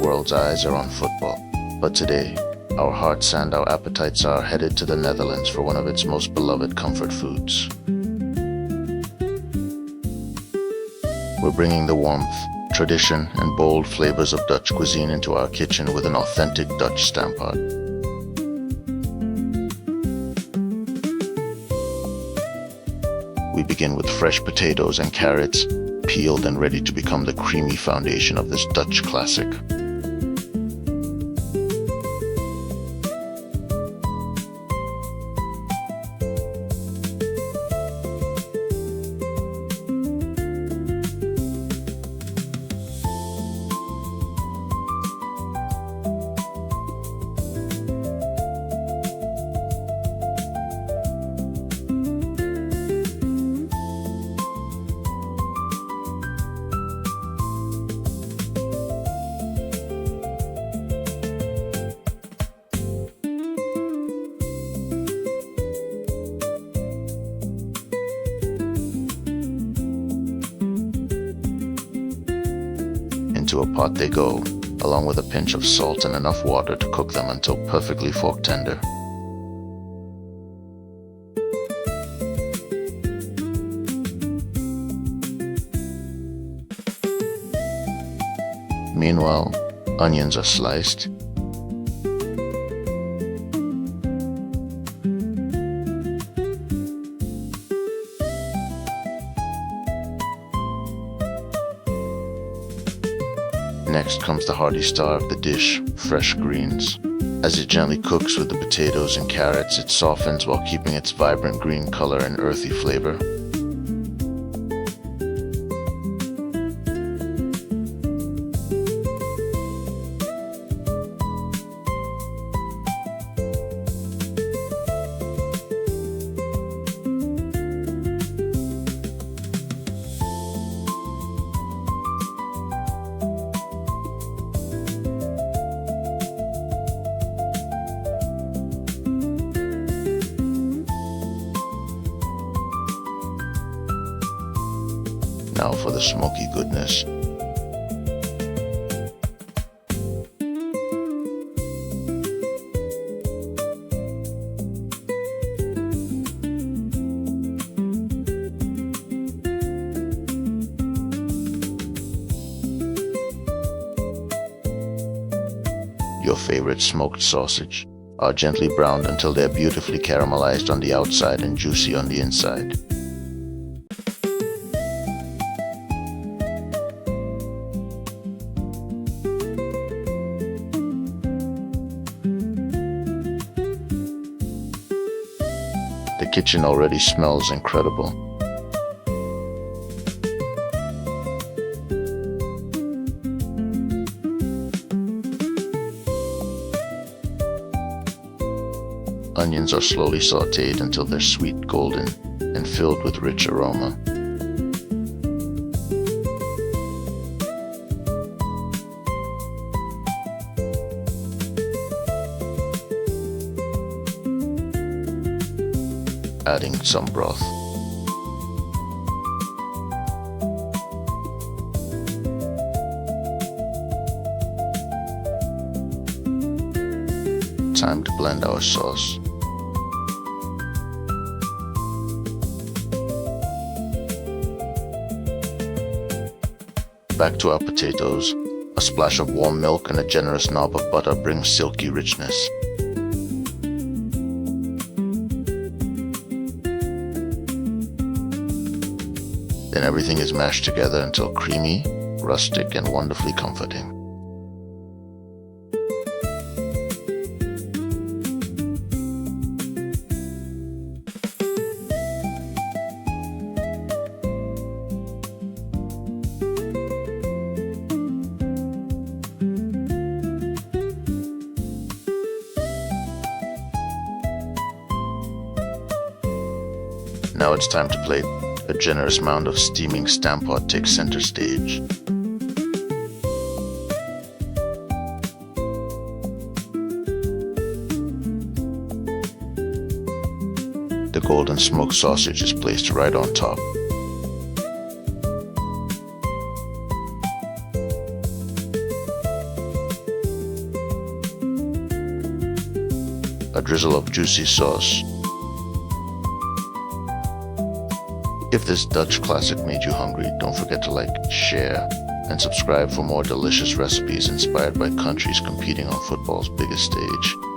world's eyes are on football. But today, our hearts and our appetites are headed to the Netherlands for one of its most beloved comfort foods. We're bringing the warmth, tradition, and bold flavors of Dutch cuisine into our kitchen with an authentic Dutch stamppot. We begin with fresh potatoes and carrots, peeled and ready to become the creamy foundation of this Dutch classic. Into a pot they go, along with a pinch of salt and enough water to cook them until perfectly fork tender. Meanwhile, onions are sliced, Next comes the hearty star of the dish, fresh greens. As it gently cooks with the potatoes and carrots, it softens while keeping its vibrant green color and earthy flavor. Now for the smoky goodness. Your favorite smoked sausage are gently browned until they're beautifully caramelized on the outside and juicy on the inside. The kitchen already smells incredible. Onions are slowly sautéed until they're sweet golden and filled with rich aroma. Adding some broth. Time to blend our sauce. Back to our potatoes. A splash of warm milk and a generous knob of butter brings silky richness. Then everything is mashed together until creamy, rustic, and wonderfully comforting. Now it's time to plate. A generous mound of steaming stamppot takes center stage. The golden smoked sausage is placed right on top. a drizzle of juicy sauce. If this Dutch classic made you hungry, don't forget to like, share, and subscribe for more delicious recipes inspired by countries competing on football's biggest stage.